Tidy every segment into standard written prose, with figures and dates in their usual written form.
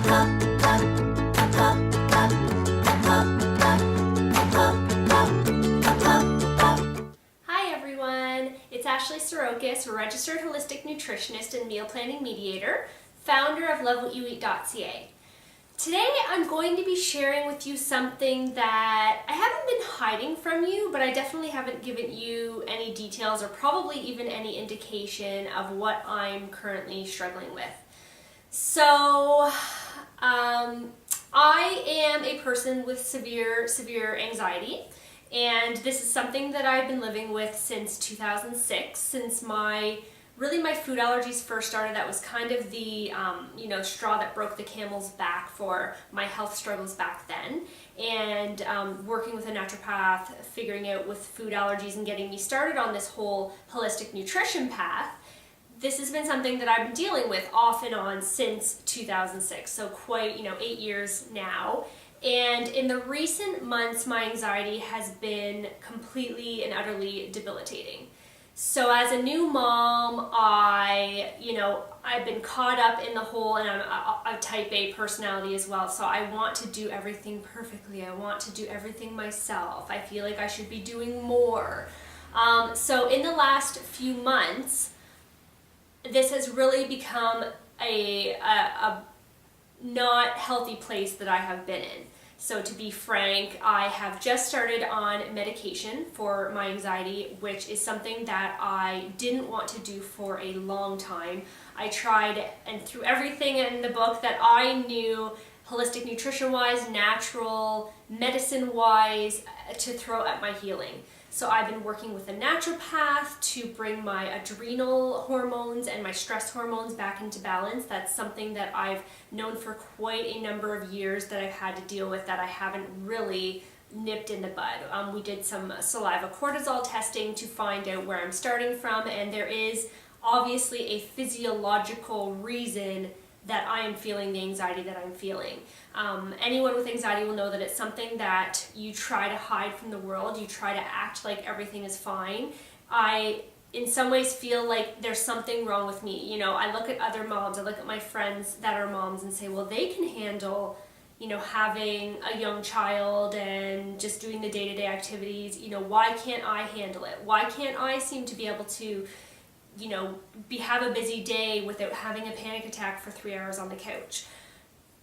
Hi everyone, it's Srokosz, a registered holistic nutritionist and meal planning mediator, founder of lovewhatyoueat.ca. Today I'm going to be sharing with you something that I haven't been hiding from you, but I definitely haven't given you any details or probably even any indication of what I'm currently struggling with. So, I am a person with severe anxiety, and this is something that I've been living with since 2006, since my food allergies first started. That was kind of the straw that broke the camel's back for my health struggles back then. And working with a naturopath, figuring out with food allergies and getting me started on this whole holistic nutrition path, this has been something that I've been dealing with off and on since 2006, so quite 8 years now. And in the recent months, my anxiety has been completely and utterly debilitating. So as a new mom, I've been caught up in the whole, and I'm a type A personality as well, so I want to do everything perfectly. I want to do everything myself. I feel like I should be doing more. So in the last few months, this has really become a not healthy place that I have been in. So to be frank, I have just started on medication for my anxiety, which is something that I didn't want to do for a long time. I tried and through everything in the book that I knew, holistic nutrition-wise, natural, medicine-wise, to throw at my healing. So I've been working with a naturopath to bring my adrenal hormones and my stress hormones back into balance. That's something that I've known for quite a number of years that I've had to deal with, that I haven't really nipped in the bud. We did some saliva cortisol testing to find out where I'm starting from, and there is obviously a physiological reason that I am feeling the anxiety that I'm feeling. Anyone with anxiety will know that it's something that you try to hide from the world. You try to act like everything is fine. I, in some ways, feel like there's something wrong with me. I look at other moms, I look at my friends that are moms and say, well, they can handle, having a young child and just doing the day-to-day activities. Why can't I handle it? Why can't I seem to be able to have a busy day without having a panic attack for 3 hours on the couch?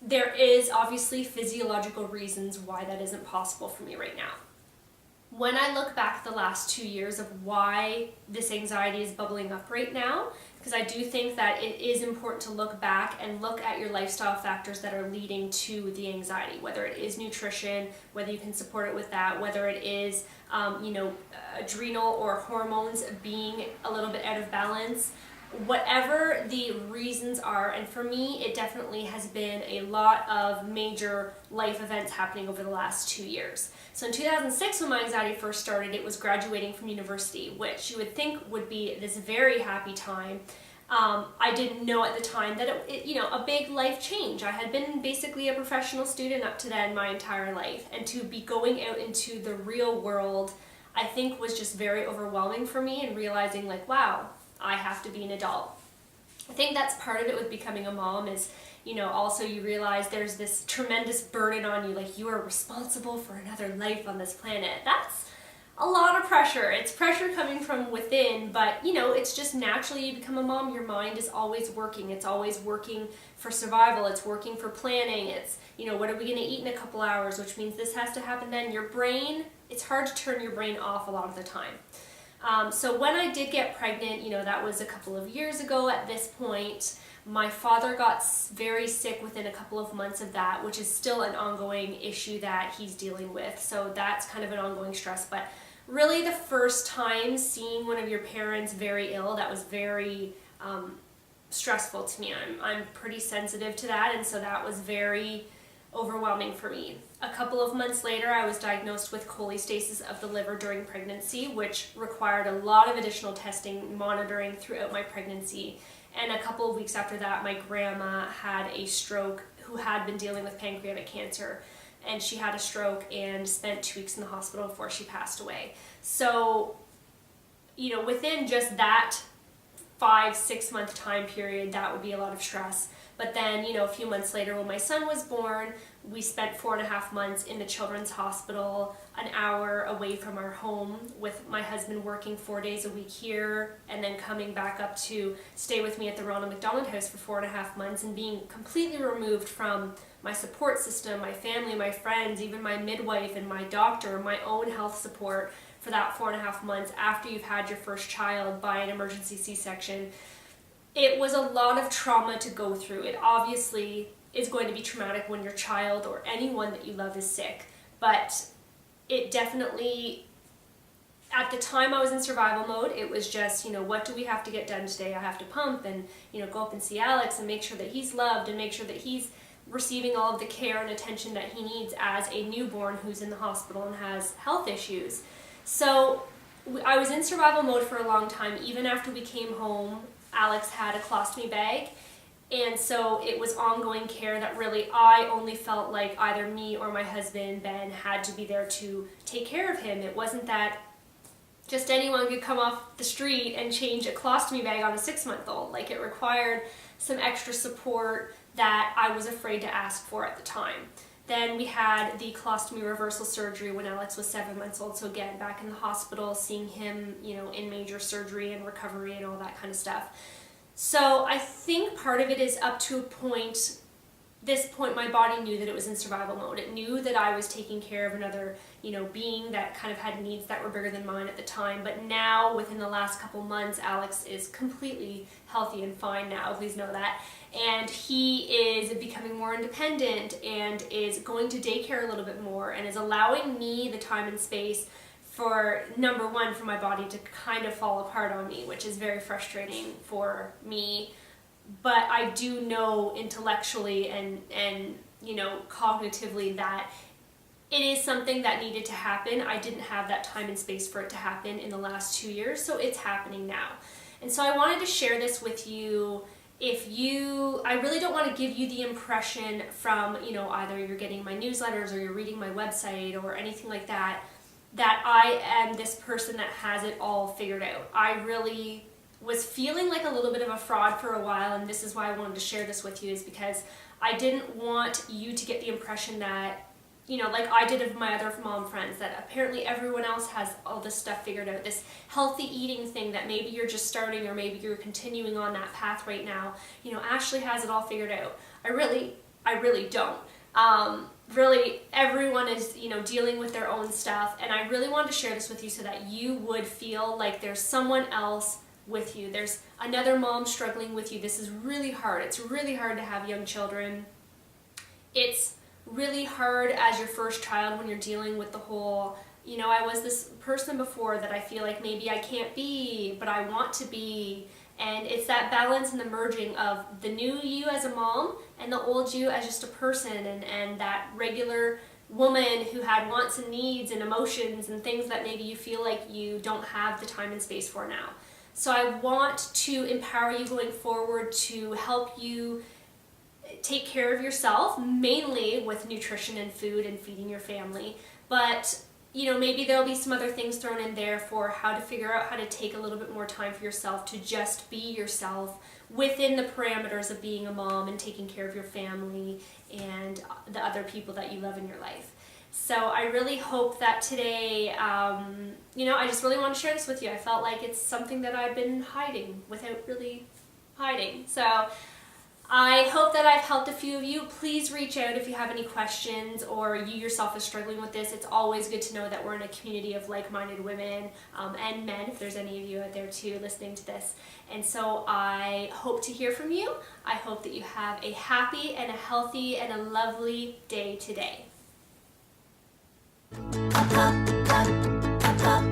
There is obviously physiological reasons why that isn't possible for me right now. When I look back the last 2 years of why this anxiety is bubbling up right now, because I do think that it is important to look back and look at your lifestyle factors that are leading to the anxiety, whether it is nutrition, whether you can support it with that, whether it is adrenal or hormones being a little bit out of balance, whatever the reasons are. And for me, it definitely has been a lot of major life events happening over the last 2 years. So in 2006, when my anxiety first started, it was graduating from university, which you would think would be this very happy time. I didn't know at the time that a big life change. I had been basically a professional student up to then my entire life, and to be going out into the real world, I think was just very overwhelming for me, and realizing like, wow, I have to be an adult. I think that's part of it with becoming a mom is, also you realize there's this tremendous burden on you, like you are responsible for another life on this planet. That's a lot of pressure. It's pressure coming from within, but it's just naturally you become a mom, your mind is always working. It's always working for survival. It's working for planning. It's, what are we going to eat in a couple hours, which means this has to happen then. Your brain, it's hard to turn your brain off a lot of the time. So when I did get pregnant, that was a couple of years ago at this point. My father got very sick within a couple of months of that, which is still an ongoing issue that he's dealing with. So that's kind of an ongoing stress. But really the first time seeing one of your parents very ill, that was very stressful to me. I'm pretty sensitive to that, and so that was very overwhelming for me. A couple of months later, I was diagnosed with cholestasis of the liver during pregnancy, which required a lot of additional testing, monitoring throughout my pregnancy. And a couple of weeks after that, my grandma had a stroke, who had been dealing with pancreatic cancer, and she had a stroke and spent 2 weeks in the hospital before she passed away. So, within just that 5-6 month time period, that would be a lot of stress. But then, a few months later when my son was born, we spent 4.5 months in the children's hospital, an hour away from our home, with my husband working 4 days a week here, and then coming back up to stay with me at the Ronald McDonald House for 4.5 months, and being completely removed from my support system, my family, my friends, even my midwife and my doctor, my own health support for that 4.5 months after you've had your first child by an emergency C-section. It was a lot of trauma to go through. It obviously is going to be traumatic when your child or anyone that you love is sick, but it definitely, at the time I was in survival mode, it was just, what do we have to get done today? I have to pump and, go up and see Alex and make sure that he's loved and make sure that he's receiving all of the care and attention that he needs as a newborn who's in the hospital and has health issues. So I was in survival mode for a long time. Even after we came home, Alex had a colostomy bag, and so it was ongoing care that really I only felt like either me or my husband, Ben, had to be there to take care of him. It wasn't that just anyone could come off the street and change a colostomy bag on a 6-month-old. Like, it required some extra support that I was afraid to ask for at the time. Then we had the colostomy reversal surgery when Alex was 7 months old. So again, back in the hospital, seeing him, in major surgery and recovery and all that kind of stuff. So I think part of it is up to a point, this point my body knew that it was in survival mode. It knew that I was taking care of another, being that kind of had needs that were bigger than mine at the time. But now, within the last couple months, Alex is completely healthy and fine now, please know that. And he is becoming more independent and is going to daycare a little bit more and is allowing me the time and space for, number one, for my body to kind of fall apart on me, which is very frustrating for me. But I do know intellectually and cognitively that it is something that needed to happen. I didn't have that time and space for it to happen in the last 2 years, so it's happening now. And so I wanted to share this with you. I really don't want to give you the impression from, either you're getting my newsletters or you're reading my website or anything like that, that I am this person that has it all figured out. I really was feeling like a little bit of a fraud for a while, and this is why I wanted to share this with you, is because I didn't want you to get the impression that, like I did of my other mom friends, that apparently everyone else has all this stuff figured out, this healthy eating thing that maybe you're just starting or maybe you're continuing on that path right now. Ashley has it all figured out. I really don't. Really, everyone is, dealing with their own stuff, and I really wanted to share this with you so that you would feel like there's someone else with you. There's another mom struggling with you. This is really hard. It's really hard to have young children. It's really hard as your first child when you're dealing with the whole, I was this person before that I feel like maybe I can't be, but I want to be. And it's that balance and the merging of the new you as a mom and the old you as just a person, and that regular woman who had wants and needs and emotions and things that maybe you feel like you don't have the time and space for now. So I want to empower you going forward to help you take care of yourself, mainly with nutrition and food and feeding your family. But, maybe there'll be some other things thrown in there for how to figure out how to take a little bit more time for yourself to just be yourself within the parameters of being a mom and taking care of your family and the other people that you love in your life. So I really hope that today, I just really want to share this with you. I felt like it's something that I've been hiding without really hiding. So I hope that I've helped a few of you. Please reach out if you have any questions or you yourself are struggling with this. It's always good to know that we're in a community of like-minded women and men, if there's any of you out there too listening to this. And so I hope to hear from you. I hope that you have a happy and a healthy and a lovely day today. Up, up, up, up, up.